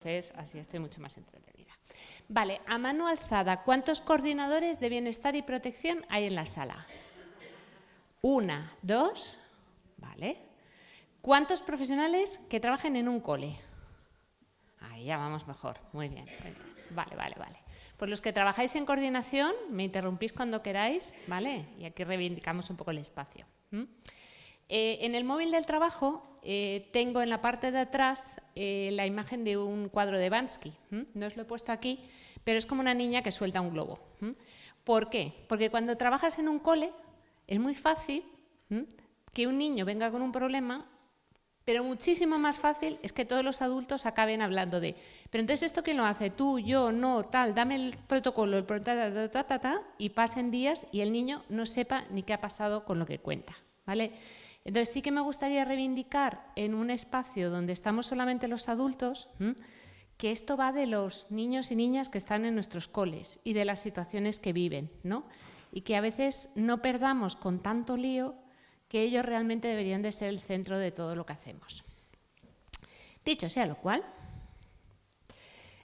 Entonces, así estoy mucho más entretenida. Vale, a mano alzada, ¿cuántos coordinadores de bienestar y protección hay en la sala? 1, 2, vale. ¿Cuántos profesionales que trabajen en un cole? Ahí ya vamos mejor, muy bien, muy bien. Vale. Pues los que trabajáis en coordinación, me interrumpís cuando queráis, ¿vale? Y aquí reivindicamos un poco el espacio. En el móvil del trabajo tengo en la parte de atrás la imagen de un cuadro de Bansky. No os lo he puesto aquí, pero es como una niña que suelta un globo. ¿Por qué? Porque cuando trabajas en un cole es muy fácil que un niño venga con un problema, pero muchísimo más fácil es que todos los adultos acaben hablando de pero entonces esto quién lo hace, tú, yo, no, tal, dame el protocolo, y pasen días y el niño no sepa ni qué ha pasado con lo que cuenta, ¿vale? Entonces sí que me gustaría reivindicar en un espacio donde estamos solamente los adultos, que esto va de los niños y niñas que están en nuestros coles y de las situaciones que viven, ¿no? Y que a veces no perdamos con tanto lío que ellos realmente deberían de ser el centro de todo lo que hacemos. Dicho sea lo cual,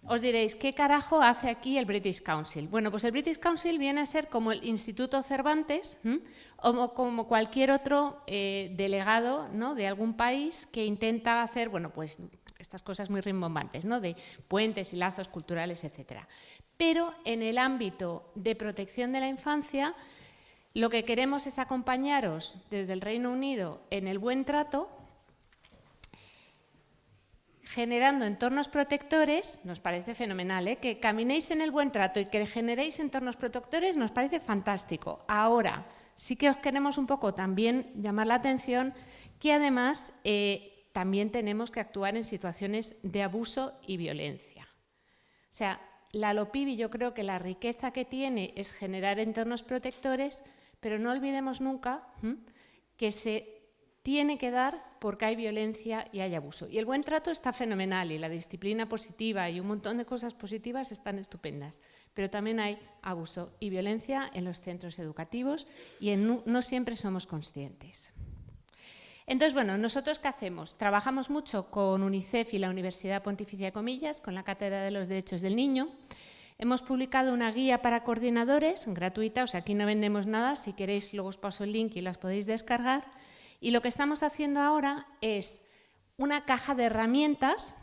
os diréis, ¿qué carajo hace aquí el British Council? Bueno, pues el British Council viene a ser como el Instituto Cervantes o como cualquier otro delegado, ¿no?, de algún país que intenta hacer, bueno, pues estas cosas muy rimbombantes, ¿no?, de puentes y lazos culturales, etcétera. Pero en el ámbito de protección de la infancia, lo que queremos es acompañaros desde el Reino Unido en el buen trato, generando entornos protectores. Nos parece fenomenal, que caminéis en el buen trato y que generéis entornos protectores, nos parece fantástico. Ahora, sí que os queremos un poco también llamar la atención que además también tenemos que actuar en situaciones de abuso y violencia. O sea, la LOPIBI, yo creo que la riqueza que tiene es generar entornos protectores, pero no olvidemos nunca que se tiene que dar porque hay violencia y hay abuso. Y el buen trato está fenomenal y la disciplina positiva y un montón de cosas positivas están estupendas, pero también hay abuso y violencia en los centros educativos y no siempre somos conscientes. Entonces, bueno, ¿nosotros qué hacemos? Trabajamos mucho con UNICEF y la Universidad Pontificia de Comillas, con la Cátedra de los Derechos del Niño. Hemos publicado una guía para coordinadores, gratuita, o sea, aquí no vendemos nada, si queréis luego os paso el link y las podéis descargar. Y lo que estamos haciendo ahora es una caja de herramientas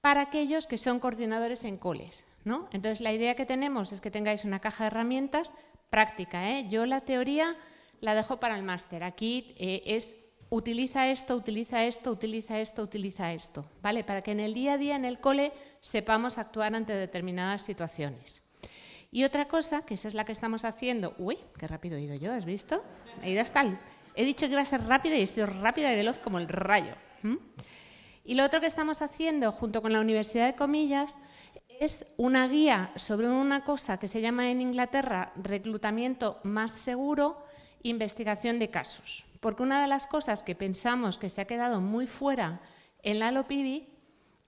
para aquellos que son coordinadores en coles, ¿no? Entonces, la idea que tenemos es que tengáis una caja de herramientas práctica, Yo la teoría la dejo para el máster. Aquí es utiliza esto, utiliza esto, utiliza esto, utiliza esto, ¿vale? Para que en el día a día en el cole sepamos actuar ante determinadas situaciones. Y otra cosa, que esa es la que estamos haciendo... Uy, qué rápido he ido yo, ¿has visto? He ido hasta el... He dicho que iba a ser rápida y he sido rápida y veloz como el rayo. Y lo otro que estamos haciendo junto con la Universidad de Comillas es una guía sobre una cosa que se llama en Inglaterra reclutamiento más seguro, investigación de casos. Porque una de las cosas que pensamos que se ha quedado muy fuera en la LOPIBI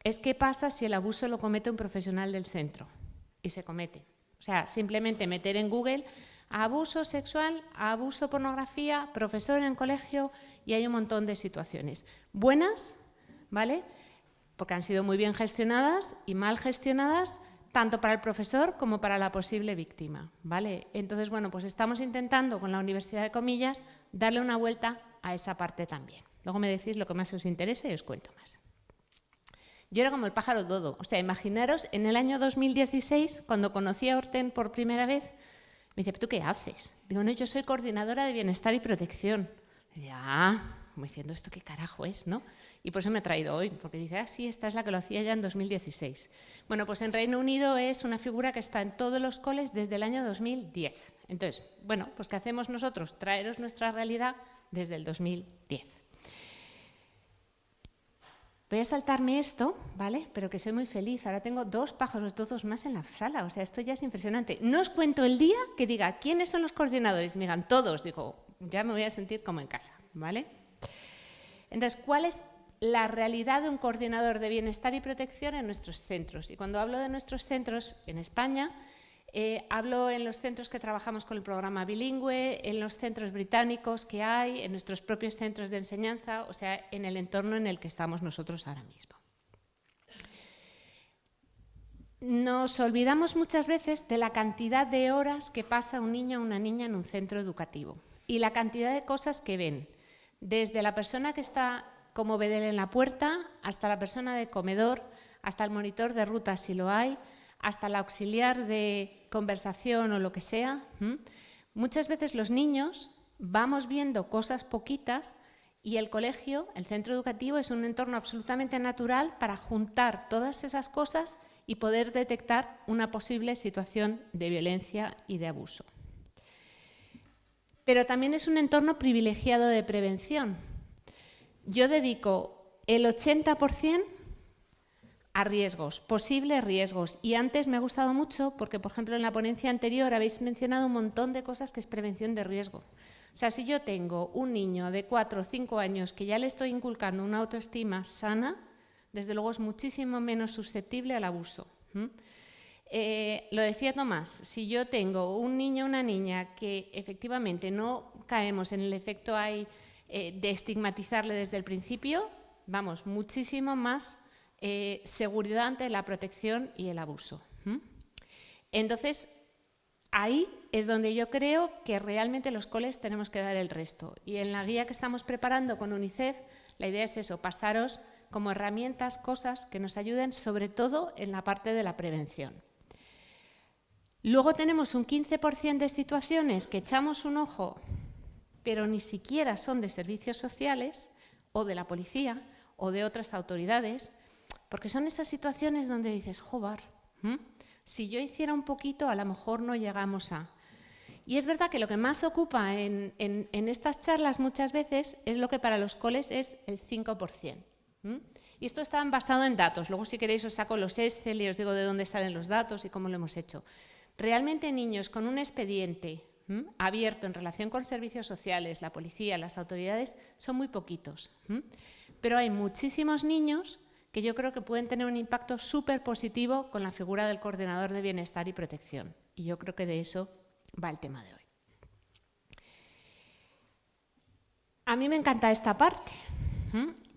es qué pasa si el abuso lo comete un profesional del centro. Y se comete. O sea, simplemente meter en Google abuso sexual, abuso pornografía, profesor en colegio y hay un montón de situaciones. Buenas, ¿vale? Porque han sido muy bien gestionadas y mal gestionadas tanto para el profesor como para la posible víctima, ¿vale? Entonces, bueno, pues estamos intentando con la Universidad de Comillas darle una vuelta a esa parte también. Luego me decís lo que más os interesa y os cuento más. Yo era como el pájaro dodo, o sea, imaginaros en el año 2016, cuando conocí a Horten por primera vez, me dice, ¿tú qué haces? Digo, no, yo soy coordinadora de bienestar y protección. Y digo, como diciendo, ¿esto qué carajo es, no? Y por eso me ha traído hoy, porque dice, sí, esta es la que lo hacía ya en 2016. Bueno, pues en Reino Unido es una figura que está en todos los coles desde el año 2010. Entonces, bueno, pues ¿qué hacemos nosotros? Traeros nuestra realidad desde el 2010. Voy a saltarme esto, ¿vale? Pero que soy muy feliz. Ahora tengo 2 pájaros dodos más en la sala. O sea, esto ya es impresionante. No os cuento el día que diga, ¿quiénes son los coordinadores? Me digan, todos. Digo, ya me voy a sentir como en casa, ¿vale? Entonces, ¿cuál es la realidad de un coordinador de bienestar y protección en nuestros centros? Y cuando hablo de nuestros centros en España, hablo en los centros que trabajamos con el programa bilingüe, en los centros británicos que hay, en nuestros propios centros de enseñanza, o sea, en el entorno en el que estamos nosotros ahora mismo. Nos olvidamos muchas veces de la cantidad de horas que pasa un niño o una niña en un centro educativo y la cantidad de cosas que ven, desde la persona que está como bedel en la puerta, hasta la persona de comedor, hasta el monitor de ruta si lo hay, hasta la auxiliar de conversación o lo que sea. Muchas veces los niños vamos viendo cosas poquitas y el colegio, el centro educativo, es un entorno absolutamente natural para juntar todas esas cosas y poder detectar una posible situación de violencia y de abuso. Pero también es un entorno privilegiado de prevención. Yo dedico el 80% a riesgos, posibles riesgos. Y antes me ha gustado mucho porque, por ejemplo, en la ponencia anterior habéis mencionado un montón de cosas que es prevención de riesgo. O sea, si yo tengo un niño de 4 o 5 años que ya le estoy inculcando una autoestima sana, desde luego es muchísimo menos susceptible al abuso. Lo decía Tomás, si yo tengo un niño o una niña que efectivamente no caemos en el efecto de estigmatizarle desde el principio, vamos, muchísimo más seguridad ante la protección y el abuso. Entonces, ahí es donde yo creo que realmente los coles tenemos que dar el resto. Y en la guía que estamos preparando con UNICEF, la idea es eso, pasaros como herramientas, cosas que nos ayuden sobre todo en la parte de la prevención. Luego tenemos un 15% de situaciones que echamos un ojo, pero ni siquiera son de servicios sociales o de la policía o de otras autoridades, porque son esas situaciones donde dices, joder, si yo hiciera un poquito, a lo mejor no llegamos a... Y es verdad que lo que más ocupa en estas charlas muchas veces es lo que para los coles es el 5%. Y esto está basado en datos. Luego, si queréis, os saco los Excel y os digo de dónde salen los datos y cómo lo hemos hecho. Realmente niños con un expediente abierto en relación con servicios sociales, la policía, las autoridades, son muy poquitos. Pero hay muchísimos niños que yo creo que pueden tener un impacto súper positivo con la figura del coordinador de bienestar y protección. Y yo creo que de eso va el tema de hoy. A mí me encanta esta parte,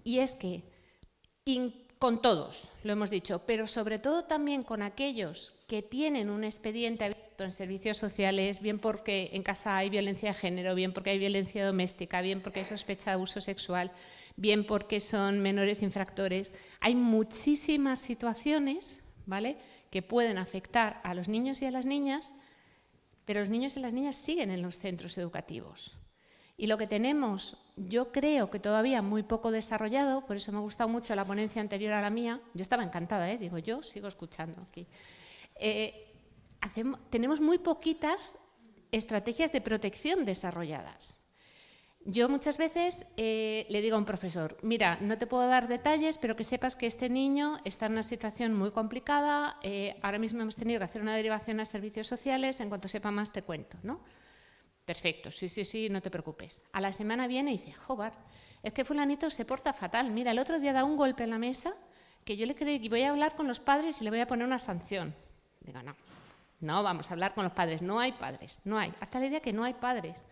y es que con todos, lo hemos dicho, pero sobre todo también con aquellos que tienen un expediente abierto en servicios sociales, bien porque en casa hay violencia de género, bien porque hay violencia doméstica, bien porque hay sospecha de abuso sexual, bien porque son menores infractores. Hay muchísimas situaciones, ¿vale?, que pueden afectar a los niños y a las niñas, pero los niños y las niñas siguen en los centros educativos. Y lo que tenemos, yo creo que todavía muy poco desarrollado, por eso me ha gustado mucho la ponencia anterior a la mía, yo estaba encantada, digo, yo sigo escuchando aquí. Tenemos muy poquitas estrategias de protección desarrolladas. Yo muchas veces le digo a un profesor, mira, no te puedo dar detalles, pero que sepas que este niño está en una situación muy complicada, ahora mismo hemos tenido que hacer una derivación a servicios sociales, en cuanto sepa más te cuento, ¿no? Perfecto, sí, no te preocupes. A la semana viene y dice, joder, es que fulanito se porta fatal. Mira, el otro día da un golpe en la mesa que yo le creí que voy a hablar con los padres y le voy a poner una sanción. Digo, no vamos a hablar con los padres, no hay padres, no hay. Hasta la idea que no hay padres.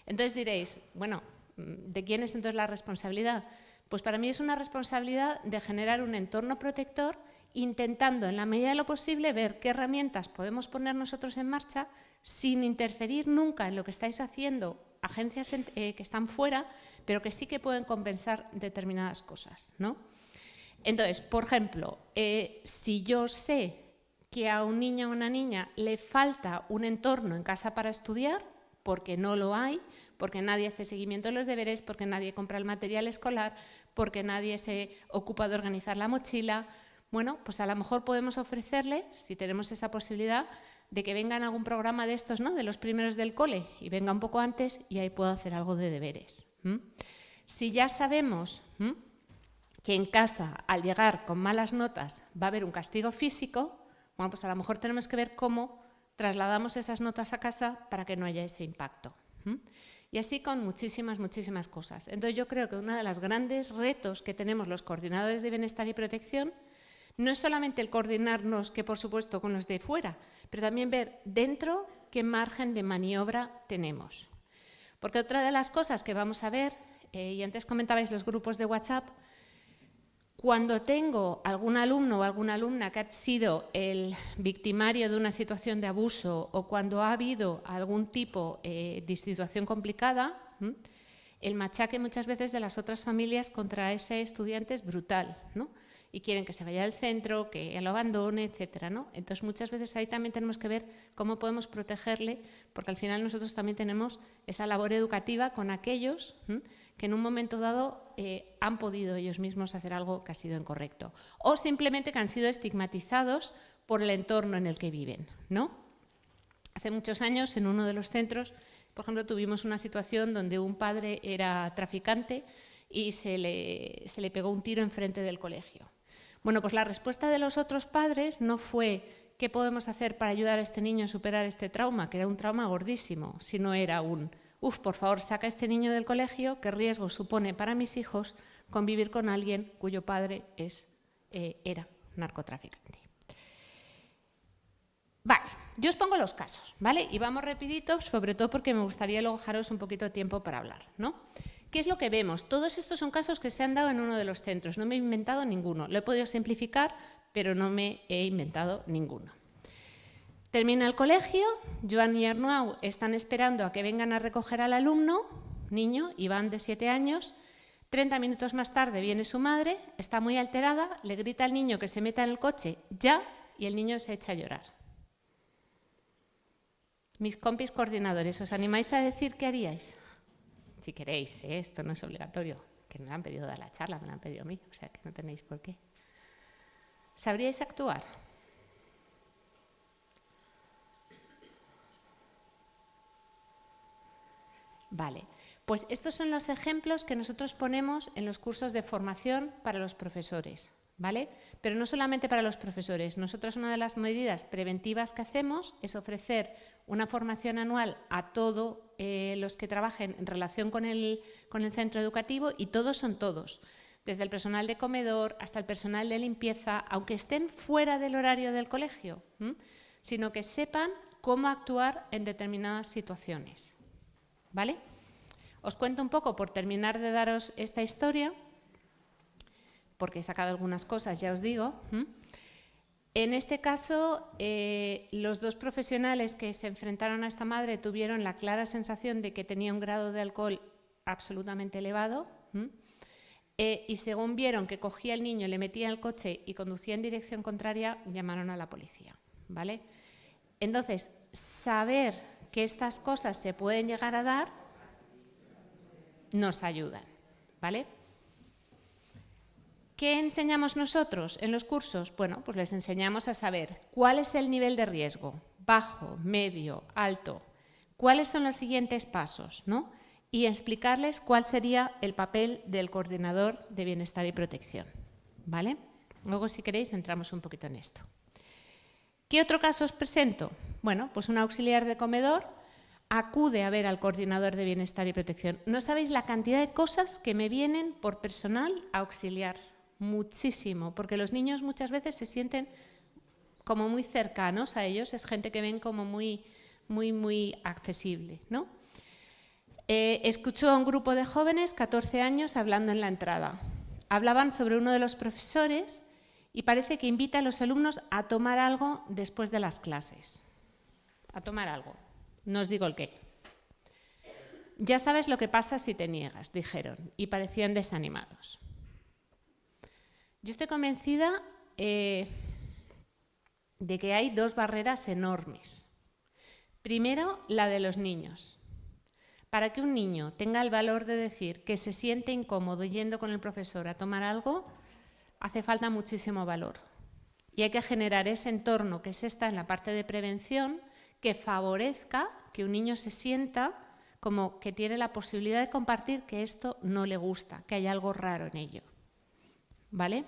Entonces diréis, bueno, ¿de quién es entonces la responsabilidad? Pues para mí es una responsabilidad de generar un entorno protector, intentando en la medida de lo posible ver qué herramientas podemos poner nosotros en marcha sin interferir nunca en lo que estáis haciendo agencias que están fuera, pero que sí que pueden compensar determinadas cosas, ¿no? Entonces, por ejemplo, si yo sé que a un niño o una niña le falta un entorno en casa para estudiar, porque no lo hay, porque nadie hace seguimiento de los deberes, porque nadie compra el material escolar, porque nadie se ocupa de organizar la mochila, bueno, pues a lo mejor podemos ofrecerle, si tenemos esa posibilidad, de que venga en algún programa de estos, ¿no?, de los primeros del cole, y venga un poco antes y ahí puedo hacer algo de deberes. Si ya sabemos que en casa, al llegar con malas notas, va a haber un castigo físico, bueno, pues a lo mejor tenemos que ver cómo trasladamos esas notas a casa para que no haya ese impacto. Y así con muchísimas cosas. Entonces yo creo que uno de los grandes retos que tenemos los coordinadores de bienestar y protección no es solamente el coordinarnos, que por supuesto con los de fuera, pero también ver dentro qué margen de maniobra tenemos. Porque otra de las cosas que vamos a ver, y antes comentabais los grupos de WhatsApp, Cuando tengo algún alumno o alguna alumna que ha sido el victimario de una situación de abuso o cuando ha habido algún tipo de situación complicada, el machaque muchas veces de las otras familias contra ese estudiante es brutal, ¿no? Y quieren que se vaya del centro, que lo abandone, etcétera, ¿no? Entonces, muchas veces ahí también tenemos que ver cómo podemos protegerle, porque al final nosotros también tenemos esa labor educativa con aquellos que en un momento dado han podido ellos mismos hacer algo que ha sido incorrecto, o simplemente que han sido estigmatizados por el entorno en el que viven, ¿no? Hace muchos años, en uno de los centros, por ejemplo, tuvimos una situación donde un padre era traficante y se le pegó un tiro enfrente del colegio. Bueno, pues la respuesta de los otros padres no fue ¿qué podemos hacer para ayudar a este niño a superar este trauma? Que era un trauma gordísimo, sino era un por favor, saca a este niño del colegio, qué riesgo supone para mis hijos convivir con alguien cuyo padre era narcotraficante. Vale, yo os pongo los casos, ¿vale? Y vamos rapidito, sobre todo porque me gustaría luego dejaros un poquito de tiempo para hablar, ¿no? ¿Qué es lo que vemos? Todos estos son casos que se han dado en uno de los centros. No me he inventado ninguno. Lo he podido simplificar, pero no me he inventado ninguno. Termina el colegio, Joan y Arnau están esperando a que vengan a recoger al alumno, niño, Iván de 7 años. 30 minutos más tarde viene su madre, está muy alterada, le grita al niño que se meta en el coche ya y el niño se echa a llorar. Mis compis coordinadores, ¿os animáis a decir qué haríais? Si queréis, esto no es obligatorio, que no me han pedido dar la charla, me la han pedido a mí, o sea que no tenéis por qué. ¿Sabríais actuar? Vale, pues estos son los ejemplos que nosotros ponemos en los cursos de formación para los profesores, ¿vale? Pero no solamente para los profesores. Nosotros una de las medidas preventivas que hacemos es ofrecer una formación anual a todos los que trabajen en relación con el centro educativo y todos son todos, desde el personal de comedor hasta el personal de limpieza, aunque estén fuera del horario del colegio, sino que sepan cómo actuar en determinadas situaciones. ¿Vale? Os cuento un poco, por terminar de daros esta historia, porque he sacado algunas cosas, ya os digo. En este caso, los dos profesionales que se enfrentaron a esta madre tuvieron la clara sensación de que tenía un grado de alcohol absolutamente elevado y según vieron que cogía al niño, le metía en el coche y conducía en dirección contraria, llamaron a la policía. ¿Vale? Entonces, saber que estas cosas se pueden llegar a dar nos ayudan, ¿vale? ¿Qué enseñamos nosotros en los cursos? Bueno, pues les enseñamos a saber cuál es el nivel de riesgo, bajo, medio, alto, cuáles son los siguientes pasos, ¿no? Y explicarles cuál sería el papel del coordinador de bienestar y protección, ¿vale? Luego, si queréis, entramos un poquito en esto. ¿Qué otro caso os presento? Bueno, pues un auxiliar de comedor acude a ver al coordinador de bienestar y protección. No sabéis la cantidad de cosas que me vienen por personal auxiliar. Muchísimo, porque los niños muchas veces se sienten como muy cercanos a ellos, es gente que ven como muy accesible, ¿no? Escuchó a un grupo de jóvenes, 14 años, hablando en la entrada. Hablaban sobre uno de los profesores y parece que invita a los alumnos a tomar algo después de las clases. A tomar algo. No os digo el qué. Ya sabes lo que pasa si te niegas, dijeron, y parecían desanimados. Yo estoy convencida de que hay dos barreras enormes. Primero, la de los niños. Para que un niño tenga el valor de decir que se siente incómodo yendo con el profesor a tomar algo, hace falta muchísimo valor. Y hay que generar ese entorno que es esta en la parte de prevención que favorezca que un niño se sienta como que tiene la posibilidad de compartir que esto no le gusta, que hay algo raro en ello. ¿Vale?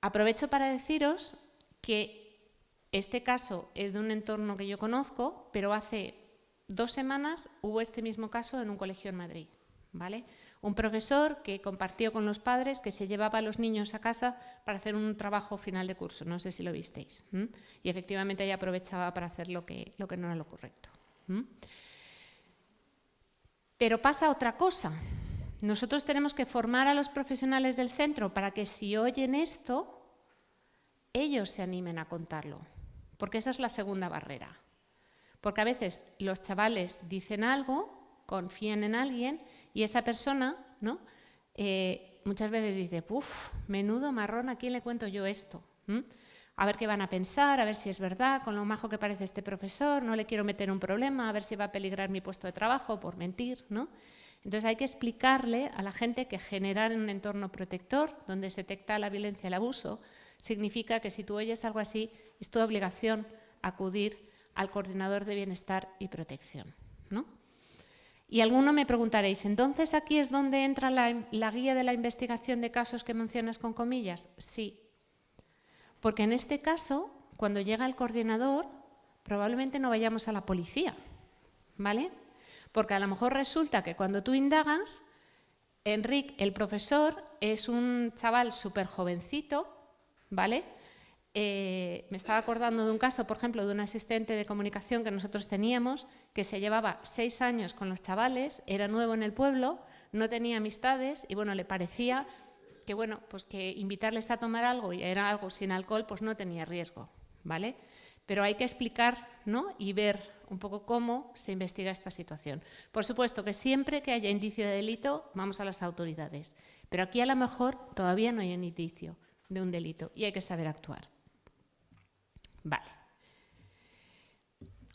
Aprovecho para deciros que este caso es de un entorno que yo conozco, pero hace 2 semanas hubo este mismo caso en un colegio en Madrid. ¿Vale? Un profesor que compartió con los padres que se llevaba a los niños a casa para hacer un trabajo final de curso, no sé si lo visteis. Y efectivamente ella aprovechaba para hacer lo que no era lo correcto. Pero pasa otra cosa, nosotros tenemos que formar a los profesionales del centro para que si oyen esto, ellos se animen a contarlo, porque esa es la segunda barrera. Porque a veces los chavales dicen algo, confían en alguien y esa persona, ¿no? Muchas veces dice, ¡puf! Menudo marrón, ¿a quién le cuento yo esto? A ver qué van a pensar, a ver si es verdad, con lo majo que parece este profesor, no le quiero meter un problema, a ver si va a peligrar mi puesto de trabajo por mentir, ¿no? Entonces hay que explicarle a la gente que generar un entorno protector donde se detecta la violencia y el abuso significa que si tú oyes algo así, es tu obligación acudir al coordinador de bienestar y protección, ¿no? Y alguno me preguntaréis, ¿entonces aquí es donde entra la guía de la investigación de casos que mencionas con comillas? Sí. Porque en este caso, cuando llega el coordinador, probablemente no vayamos a la policía, ¿vale? Porque a lo mejor resulta que cuando tú indagas, Enric, el profesor, es un chaval súper jovencito, ¿vale? Me estaba acordando de un caso, por ejemplo, de un asistente de comunicación que nosotros teníamos, que se llevaba 6 años con los chavales, era nuevo en el pueblo, no tenía amistades y bueno, le parecía que bueno, pues que invitarles a tomar algo y era algo sin alcohol, pues no tenía riesgo, ¿vale? Pero hay que explicar, ¿no? Y ver un poco cómo se investiga esta situación. Por supuesto que siempre que haya indicio de delito, vamos a las autoridades. Pero aquí a lo mejor todavía no hay un indicio de un delito y hay que saber actuar. Vale.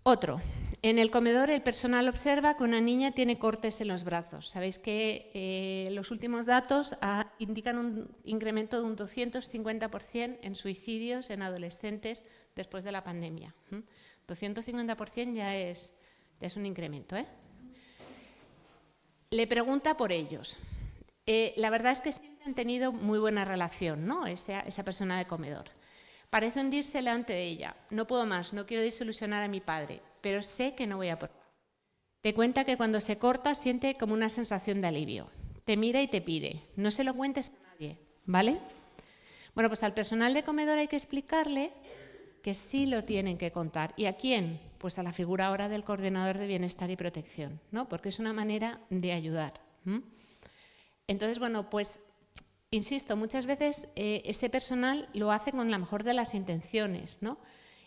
Otro. En el comedor el personal observa que una niña tiene cortes en los brazos. Sabéis que los últimos datos indican un incremento de un 250% en suicidios en adolescentes después de la pandemia. 250% ya es un incremento, ¿eh? Le pregunta por ellos. La verdad es que siempre han tenido muy buena relación, ¿no? Esa persona de comedor. Parece hundirse delante de ella. No puedo más, no quiero desilusionar a mi padre, pero sé que no voy a probar. Te cuenta que cuando se corta siente como una sensación de alivio. Te mira y te pide. No se lo cuentes a nadie, ¿vale? Bueno, pues al personal de comedor hay que explicarle que sí lo tienen que contar. ¿Y a quién? Pues a la figura ahora del coordinador de bienestar y protección, ¿no? Porque es una manera de ayudar. Entonces, bueno, pues insisto, muchas veces ese personal lo hace con la mejor de las intenciones, ¿no?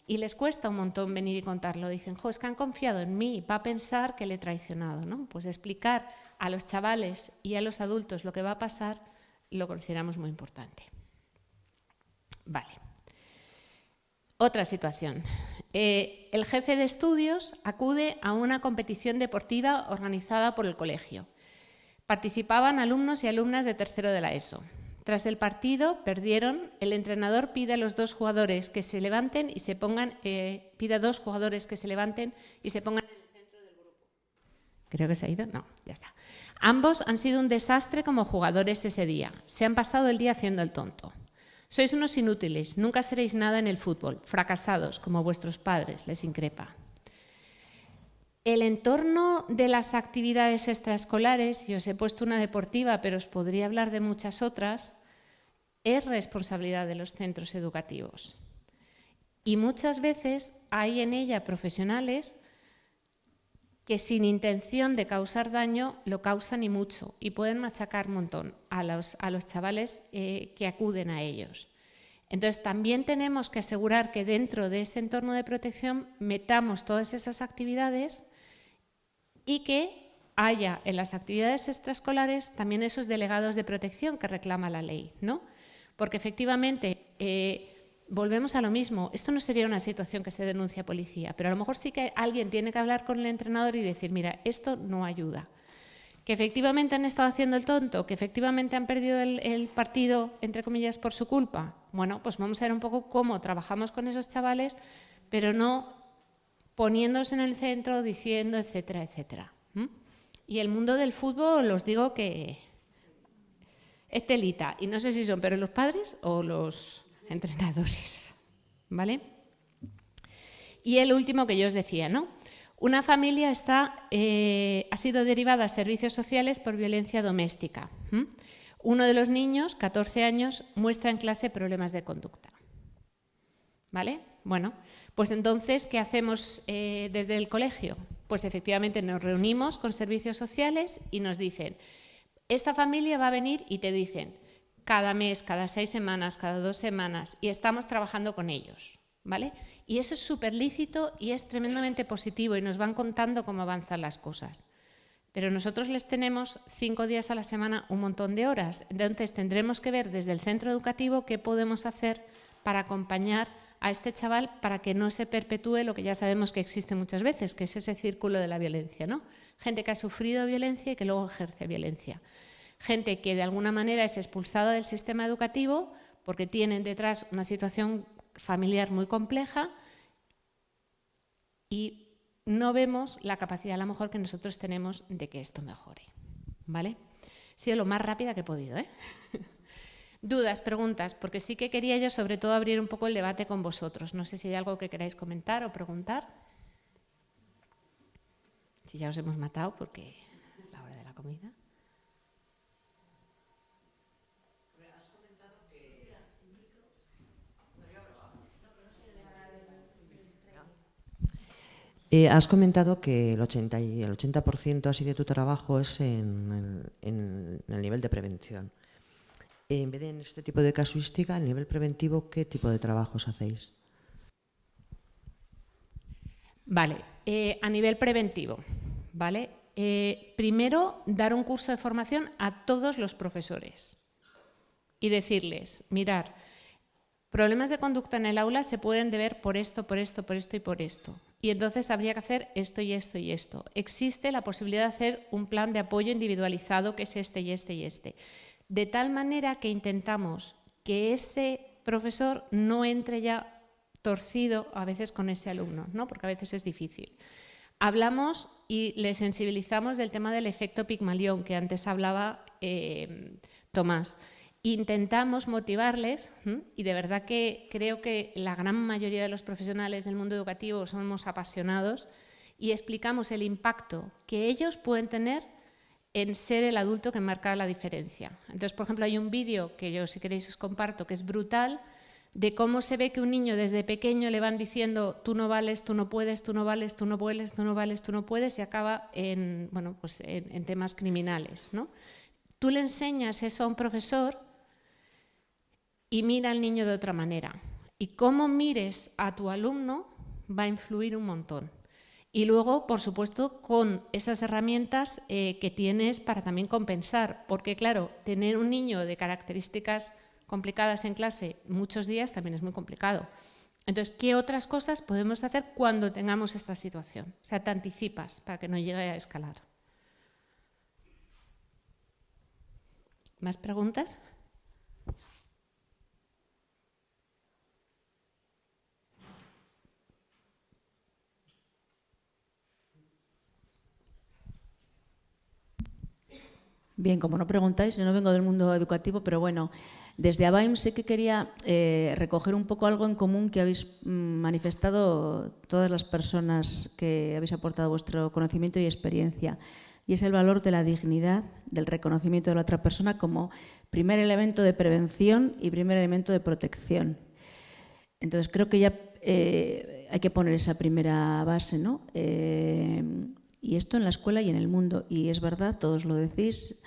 Y les cuesta un montón venir y contarlo. Dicen, jo, es que han confiado en mí, va a pensar que le he traicionado, ¿no? Pues explicar a los chavales y a los adultos lo que va a pasar lo consideramos muy importante. Vale. Otra situación. El jefe de estudios acude a una competición deportiva organizada por el colegio. Participaban alumnos y alumnas de tercero de la ESO. Tras el partido, perdieron, el entrenador pide a los 2 jugadores que se levanten y se pongan, pide a 2 jugadores que se levanten y se pongan en el centro del grupo. ¿Creo que se ha ido? No, ya está. Ambos han sido un desastre como jugadores ese día. Se han pasado el día haciendo el tonto. Sois unos inútiles, nunca seréis nada en el fútbol, fracasados como vuestros padres, les increpa. El entorno de las actividades extraescolares, y os he puesto una deportiva, pero os podría hablar de muchas otras, es responsabilidad de los centros educativos. Y muchas veces hay en ella profesionales que sin intención de causar daño lo causan y mucho y pueden machacar un montón a los chavales que acuden a ellos. Entonces también tenemos que asegurar que dentro de ese entorno de protección metamos todas esas actividades y que haya en las actividades extraescolares también esos delegados de protección que reclama la ley, ¿no? Porque efectivamente volvemos a lo mismo. Esto no sería una situación que se denuncie a policía, pero a lo mejor sí que alguien tiene que hablar con el entrenador y decir, mira, esto no ayuda. Que efectivamente han estado haciendo el tonto, que efectivamente han perdido el partido, entre comillas, por su culpa. Bueno, pues vamos a ver un poco cómo trabajamos con esos chavales, pero no poniéndose en el centro, diciendo, etcétera, etcétera. Y el mundo del fútbol, os digo que es telita. Y no sé si son pero los padres o los entrenadores, ¿vale? Y el último que yo os decía, ¿no? Una familia ha sido derivada a servicios sociales por violencia doméstica. Uno de los niños, 14 años, muestra en clase problemas de conducta. ¿Vale? Bueno, pues entonces, ¿qué hacemos desde el colegio? Pues efectivamente nos reunimos con servicios sociales y nos dicen, Esta familia va a venir y te dicen cada mes, cada 6 semanas, cada 2 semanas, y estamos trabajando con ellos, ¿vale? Y eso es súper lícito y es tremendamente positivo y nos van contando cómo avanzan las cosas. Pero nosotros les tenemos 5 días a la semana, un montón de horas. Entonces tendremos que ver desde el centro educativo qué podemos hacer para acompañar a este chaval para que no se perpetúe lo que ya sabemos que existe muchas veces, que es ese círculo de la violencia, ¿no? Gente que ha sufrido violencia y que luego ejerce violencia. Gente que de alguna manera es expulsada del sistema educativo porque tienen detrás una situación familiar muy compleja y no vemos la capacidad a lo mejor que nosotros tenemos de que esto mejore, ¿vale? He sido lo más rápida que he podido, ¿eh? Dudas, preguntas, porque sí que quería yo sobre todo abrir un poco el debate con vosotros. No sé si hay algo que queráis comentar o preguntar. Si ya os hemos matado porque es la hora de la comida. Has comentado que el 80% así de tu trabajo es en el nivel de prevención. En vez de en este tipo de casuística, a nivel preventivo, ¿qué tipo de trabajos hacéis? Vale, a nivel preventivo, ¿vale? Primero, dar un curso de formación a todos los profesores y decirles, mirar, problemas de conducta en el aula se pueden deber por esto, por esto, por esto y por esto. Y entonces habría que hacer esto y esto y esto. Existe la posibilidad de hacer un plan de apoyo individualizado que es este y este y este. De tal manera que intentamos que ese profesor no entre ya torcido a veces con ese alumno, ¿no? Porque a veces es difícil. Hablamos y le sensibilizamos del tema del efecto Pigmalión, que antes hablaba Tomás. Intentamos motivarles y de verdad que creo que la gran mayoría de los profesionales del mundo educativo somos apasionados y explicamos el impacto que ellos pueden tener en ser el adulto que marca la diferencia. Entonces, por ejemplo, hay un vídeo que yo, si queréis, os comparto, que es brutal, de cómo se ve que un niño desde pequeño le van diciendo tú no vales, tú no puedes, tú no vales, tú no puedes, tú no vales, tú no puedes, y acaba en, bueno, pues en temas criminales, ¿no? Tú le enseñas eso a un profesor y mira al niño de otra manera. Y cómo mires a tu alumno va a influir un montón. Y luego, por supuesto, con esas herramientas que tienes para también compensar. Porque, claro, tener un niño de características complicadas en clase muchos días también es muy complicado. Entonces, ¿qué otras cosas podemos hacer cuando tengamos esta situación? O sea, te anticipas para que no llegue a escalar. ¿Más preguntas? Bien, como no preguntáis, yo no vengo del mundo educativo, pero bueno, desde ABAIM sí que quería recoger un poco algo en común que habéis manifestado todas las personas que habéis aportado vuestro conocimiento y experiencia, y es el valor de la dignidad, del reconocimiento de la otra persona como primer elemento de prevención y primer elemento de protección. Entonces creo que ya hay que poner esa primera base, ¿no? Y esto en la escuela y en el mundo. Y es verdad, todos lo decís,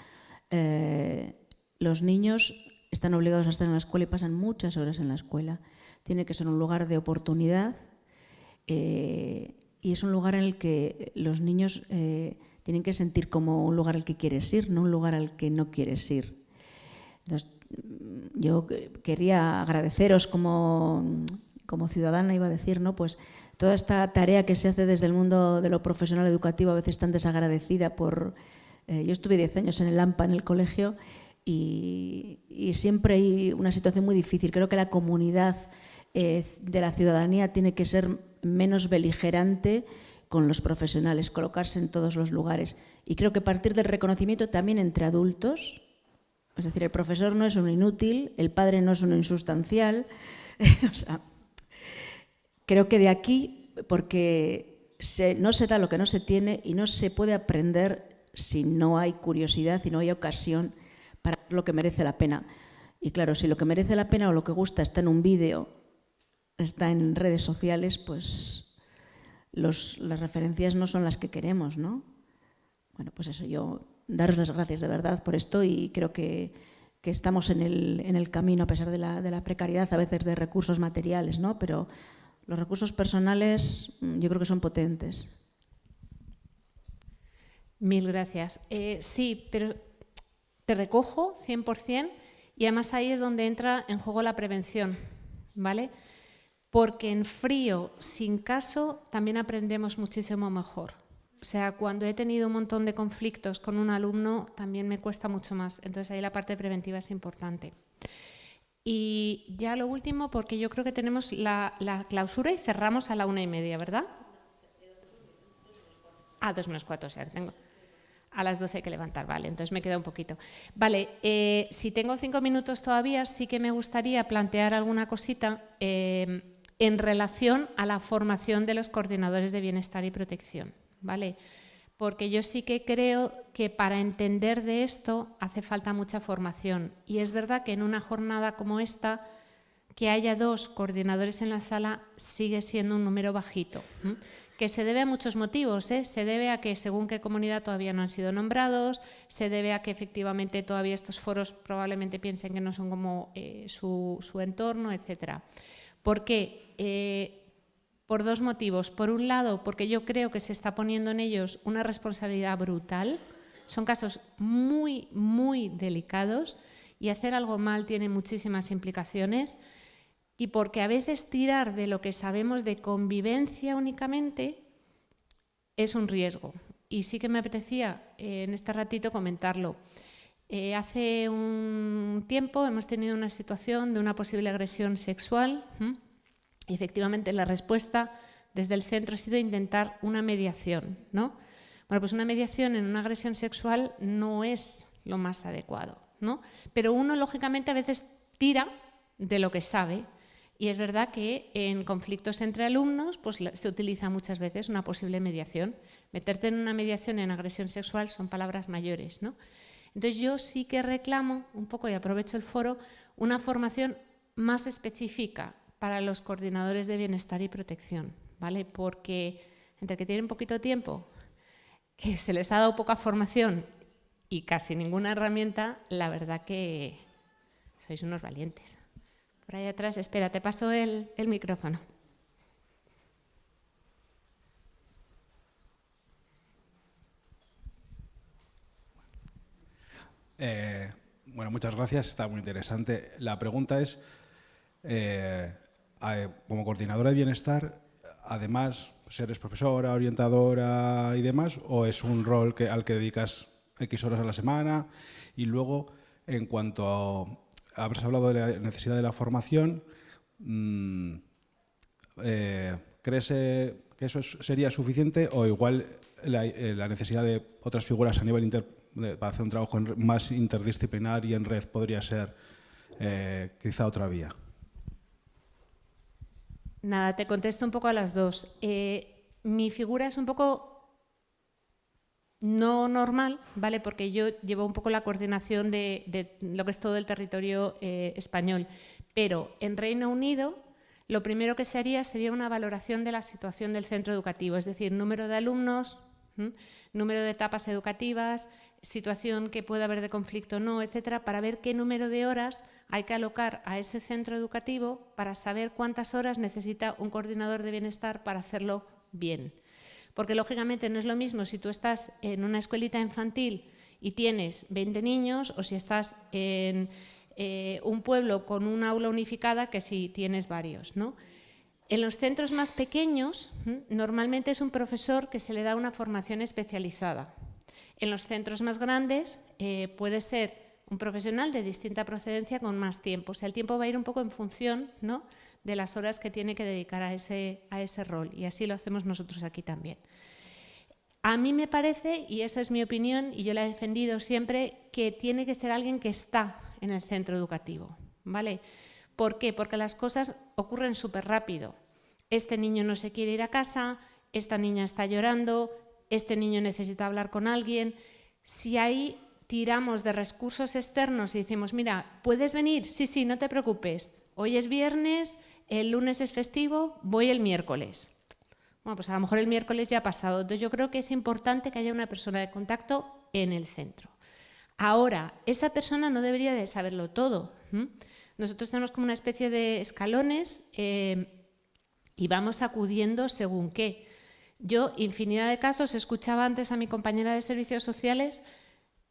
los niños están obligados a estar en la escuela y pasan muchas horas en la escuela. Tiene que ser un lugar de oportunidad y es un lugar en el que los niños tienen que sentir como un lugar al que quieres ir, no un lugar al que no quieres ir. Entonces, yo quería agradeceros como ciudadana, iba a decir, ¿no? Pues toda esta tarea que se hace desde el mundo de lo profesional educativo, a veces tan desagradecida por... yo estuve 10 años en el AMPA, en el colegio, y siempre hay una situación muy difícil. Creo que la comunidad de la ciudadanía tiene que ser menos beligerante con los profesionales, colocarse en todos los lugares. Y creo que partir del reconocimiento también entre adultos, es decir, el profesor no es un inútil, el padre no es un insustancial, o sea, creo que de aquí, porque no se da lo que no se tiene y no se puede aprender si no hay curiosidad, si no hay ocasión para ver lo que merece la pena. Y claro, si lo que merece la pena o lo que gusta está en un vídeo, está en redes sociales, pues las referencias no son las que queremos, ¿no? Bueno, pues eso, yo daros las gracias de verdad por esto y creo que estamos en el camino a pesar de la precariedad a veces de recursos materiales, ¿no? Pero los recursos personales yo creo que son potentes. Mil gracias. Sí, pero te recojo 100% y además ahí es donde entra en juego la prevención, ¿vale? Porque en frío, sin caso, también aprendemos muchísimo mejor. O sea, cuando he tenido un montón de conflictos con un alumno, también me cuesta mucho más. Entonces ahí la parte preventiva es importante. Y ya lo último, porque yo creo que tenemos la clausura y cerramos a la 1:30, ¿verdad? 2:45, o sea, tengo... A las 2 hay que levantar, vale, entonces me queda un poquito. Vale, si tengo 5 minutos todavía, sí que me gustaría plantear alguna cosita en relación a la formación de los coordinadores de bienestar y protección, ¿vale? Porque yo sí que creo que para entender de esto hace falta mucha formación. Y es verdad que en una jornada como esta, que haya 2 coordinadores en la sala sigue siendo un número bajito, que se debe a muchos motivos, se debe a que según qué comunidad todavía no han sido nombrados, se debe a que efectivamente todavía estos foros probablemente piensen que no son como su entorno, etc. ¿Por qué? Por 2 motivos. Por un lado, porque yo creo que se está poniendo en ellos una responsabilidad brutal, son casos muy, muy delicados y hacer algo mal tiene muchísimas implicaciones. Y porque a veces tirar de lo que sabemos de convivencia únicamente es un riesgo. Y sí que me apetecía en este ratito comentarlo. Hace un tiempo hemos tenido una situación de una posible agresión sexual y efectivamente la respuesta desde el centro ha sido intentar una mediación, ¿no? Bueno, pues una mediación en una agresión sexual no es lo más adecuado, ¿no? Pero uno lógicamente a veces tira de lo que sabe. Y es verdad que en conflictos entre alumnos pues, se utiliza muchas veces una posible mediación. Meterte en una mediación en agresión sexual son palabras mayores, ¿no? Entonces yo sí que reclamo, un poco y aprovecho el foro, una formación más específica para los coordinadores de bienestar y protección, ¿vale? Porque entre que tienen poquito tiempo, que se les ha dado poca formación y casi ninguna herramienta, la verdad que sois unos valientes. Por ahí atrás, espera, te paso el micrófono. Bueno, muchas gracias, está muy interesante. La pregunta es, como coordinadora de bienestar, además, ¿eres profesora, orientadora y demás? ¿O es un rol al que dedicas X horas a la semana? Y luego, en cuanto a... Habrás hablado de la necesidad de la formación. ¿Crees que eso sería suficiente o igual la necesidad de otras figuras a nivel para hacer un trabajo más interdisciplinar y en red podría ser quizá otra vía? Nada, te contesto un poco a las dos. Mi figura es un poco no normal, ¿vale? Porque yo llevo un poco la coordinación de lo que es todo el territorio español. Pero en Reino Unido lo primero que se haría sería una valoración de la situación del centro educativo, es decir, número de alumnos, número de etapas educativas, situación que pueda haber de conflicto o no, etcétera, para ver qué número de horas hay que alocar a ese centro educativo para saber cuántas horas necesita un coordinador de bienestar para hacerlo bien. Porque, lógicamente, no es lo mismo si tú estás en una escuelita infantil y tienes 20 niños o si estás en un pueblo con una aula unificada que si tienes varios, ¿no? En los centros más pequeños, normalmente es un profesor que se le da una formación especializada. En los centros más grandes puede ser un profesional de distinta procedencia con más tiempo. O sea, el tiempo va a ir un poco en función, ¿no?, de las horas que tiene que dedicar a ese rol. Y así lo hacemos nosotros aquí también. A mí me parece, y esa es mi opinión, y yo la he defendido siempre, que tiene que ser alguien que está en el centro educativo, ¿vale? ¿Por qué? Porque las cosas ocurren súper rápido. Este niño no se quiere ir a casa, esta niña está llorando, este niño necesita hablar con alguien. Si ahí tiramos de recursos externos y decimos, mira, ¿puedes venir? Sí, sí, no te preocupes. Hoy es viernes, el lunes es festivo, voy el miércoles. Bueno, pues a lo mejor el miércoles ya ha pasado. Entonces yo creo que es importante que haya una persona de contacto en el centro. Ahora, esa persona no debería de saberlo todo. Nosotros tenemos como una especie de escalones y vamos acudiendo según qué. Yo, infinidad de casos, escuchaba antes a mi compañera de servicios sociales,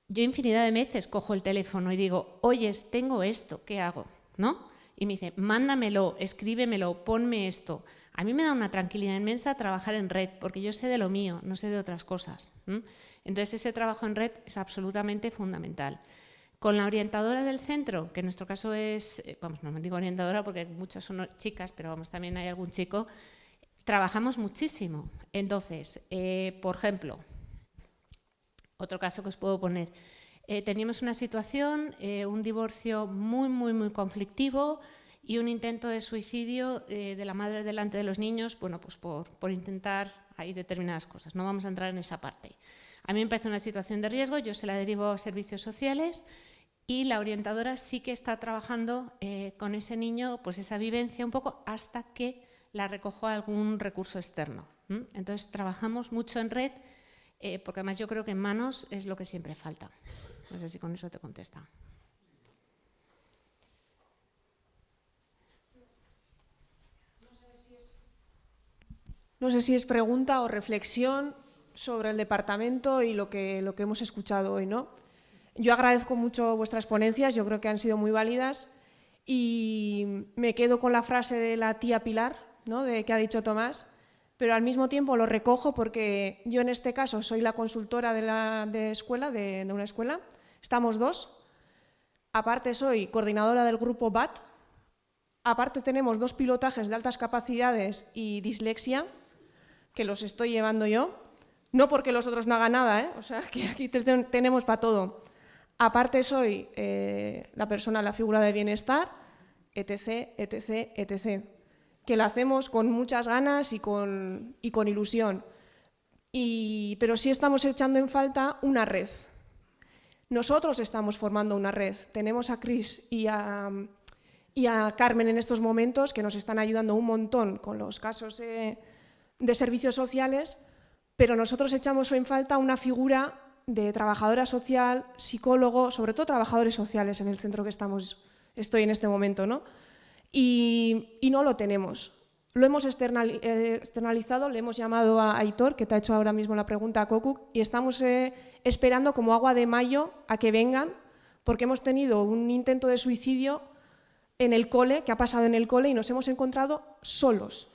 yo infinidad de veces cojo el teléfono y digo, oyes, tengo esto, ¿qué hago? ¿No? Y me dice, mándamelo, escríbemelo, ponme esto. A mí me da una tranquilidad inmensa trabajar en red, porque yo sé de lo mío, no sé de otras cosas. Entonces, ese trabajo en red es absolutamente fundamental. Con la orientadora del centro, que en nuestro caso es, vamos, no me digo orientadora porque muchas son chicas, pero vamos, también hay algún chico, trabajamos muchísimo. Entonces, por ejemplo, otro caso que os puedo poner, teníamos una situación, un divorcio muy conflictivo y un intento de suicidio de la madre delante de los niños, bueno, pues por intentar ahí determinadas cosas. No vamos a entrar en esa parte. A mí me parece una situación de riesgo, yo se la derivo a servicios sociales y la orientadora sí que está trabajando con ese niño, pues esa vivencia un poco hasta que la recojo a algún recurso externo. Entonces, trabajamos mucho en red, porque además yo creo que en manos es lo que siempre falta. No sé si con eso te contesta. No sé si es pregunta o reflexión sobre el departamento y lo que hemos escuchado hoy, ¿no? Yo agradezco mucho vuestras ponencias, yo creo que han sido muy válidas y me quedo con la frase de la tía Pilar, ¿no? De que ha dicho Tomás, pero al mismo tiempo lo recojo porque yo en este caso soy la consultora de una escuela, estamos dos, aparte soy coordinadora del grupo BAT, aparte tenemos 2 pilotajes de altas capacidades y dislexia, que los estoy llevando yo, no porque los otros no hagan nada, o sea, que aquí tenemos para todo. Aparte soy la figura de bienestar, etc., etc., etc., que lo hacemos con muchas ganas y con ilusión. Pero sí estamos echando en falta una red. Nosotros estamos formando una red. Tenemos a Cris y a Carmen en estos momentos que nos están ayudando un montón con los casos de servicios sociales, pero nosotros echamos en falta una figura de trabajadora social, psicólogo, sobre todo trabajadores sociales en el centro que estoy en este momento, ¿no? Y no lo tenemos. Lo hemos externalizado, le hemos llamado a Aitor, que te ha hecho ahora mismo la pregunta a Kokuk, y estamos esperando como agua de mayo a que vengan, porque hemos tenido un intento de suicidio en el cole, que ha pasado en el cole, y nos hemos encontrado solos.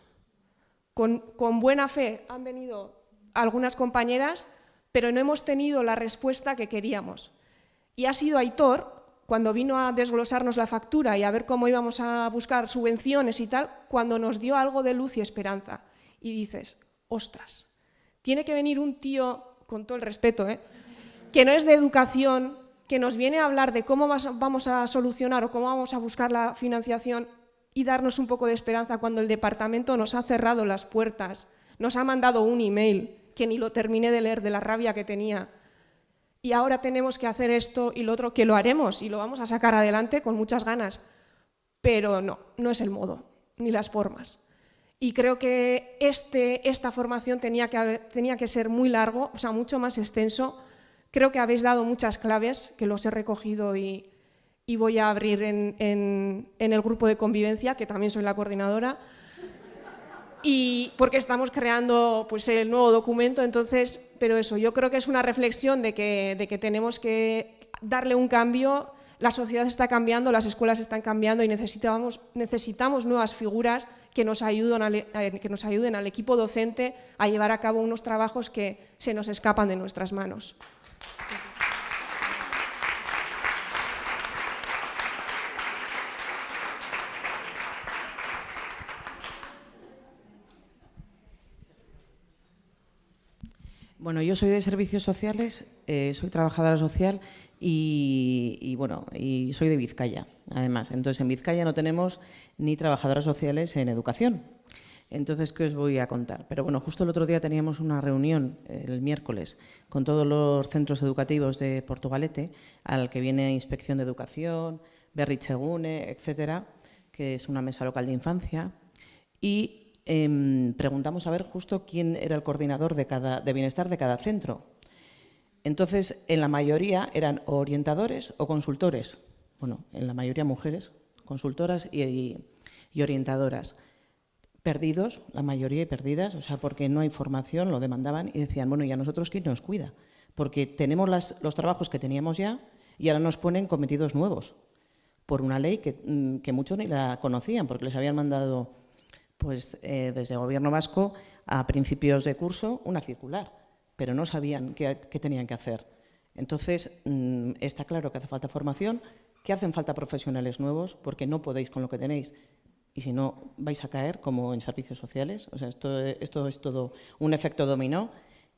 Con buena fe han venido algunas compañeras, pero no hemos tenido la respuesta que queríamos. Y ha sido Aitor, cuando vino a desglosarnos la factura y a ver cómo íbamos a buscar subvenciones y tal, cuando nos dio algo de luz y esperanza. Y dices, ostras, tiene que venir un tío, con todo el respeto, que no es de educación, que nos viene a hablar de cómo vamos a solucionar o cómo vamos a buscar la financiación y darnos un poco de esperanza cuando el departamento nos ha cerrado las puertas, nos ha mandado un email que ni lo terminé de leer de la rabia que tenía. Y ahora tenemos que hacer esto y lo otro, que lo haremos y lo vamos a sacar adelante con muchas ganas. Pero no es el modo, ni las formas. Y creo que esta formación tenía que ser muy largo, o sea, mucho más extenso. Creo que habéis dado muchas claves, que los he recogido y voy a abrir en el grupo de convivencia, que también soy la coordinadora, y porque estamos creando pues, el nuevo documento, entonces, pero eso, yo creo que es una reflexión de que tenemos que darle un cambio, la sociedad está cambiando, las escuelas están cambiando y necesitamos nuevas figuras que nos ayuden al equipo docente a llevar a cabo unos trabajos que se nos escapan de nuestras manos. Bueno, yo soy de servicios sociales, soy trabajadora social y soy de Vizcaya, además. Entonces, en Vizcaya no tenemos ni trabajadoras sociales en educación. Entonces, ¿qué os voy a contar? Pero bueno, justo el otro día teníamos una reunión, el miércoles, con todos los centros educativos de Portugalete, al que viene Inspección de Educación, Berrichegune, etcétera, que es una mesa local de infancia, y preguntamos a ver justo quién era el coordinador de bienestar de cada centro. Entonces, en la mayoría eran o orientadores o consultores. Bueno, en la mayoría mujeres, consultoras y orientadoras. Perdidos, la mayoría perdidas, o sea, porque no hay formación, lo demandaban y decían, bueno, ¿y a nosotros quién nos cuida? Porque tenemos los trabajos que teníamos ya y ahora nos ponen cometidos nuevos por una ley que muchos ni la conocían, porque les habían mandado pues, desde el Gobierno vasco a principios de curso una circular, pero no sabían qué tenían que hacer. Entonces, está claro que hace falta formación, que hacen falta profesionales nuevos, porque no podéis con lo que tenéis. Y si no, vais a caer como en servicios sociales. O sea, esto es todo un efecto dominó.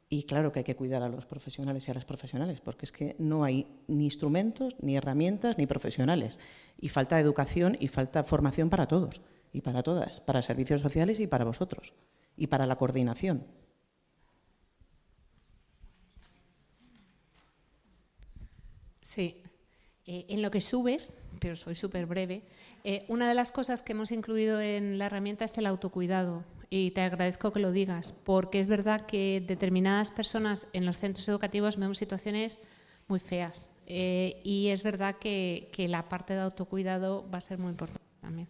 Y claro que hay que cuidar a los profesionales y a las profesionales, porque es que no hay ni instrumentos, ni herramientas, ni profesionales. Y falta educación y falta formación para todos y para todas, para servicios sociales y para vosotros, y para la coordinación. Sí. En lo que subes, pero soy súper breve, una de las cosas que hemos incluido en la herramienta es el autocuidado. Y te agradezco que lo digas, porque es verdad que determinadas personas en los centros educativos vemos situaciones muy feas. Y es verdad que la parte de autocuidado va a ser muy importante también.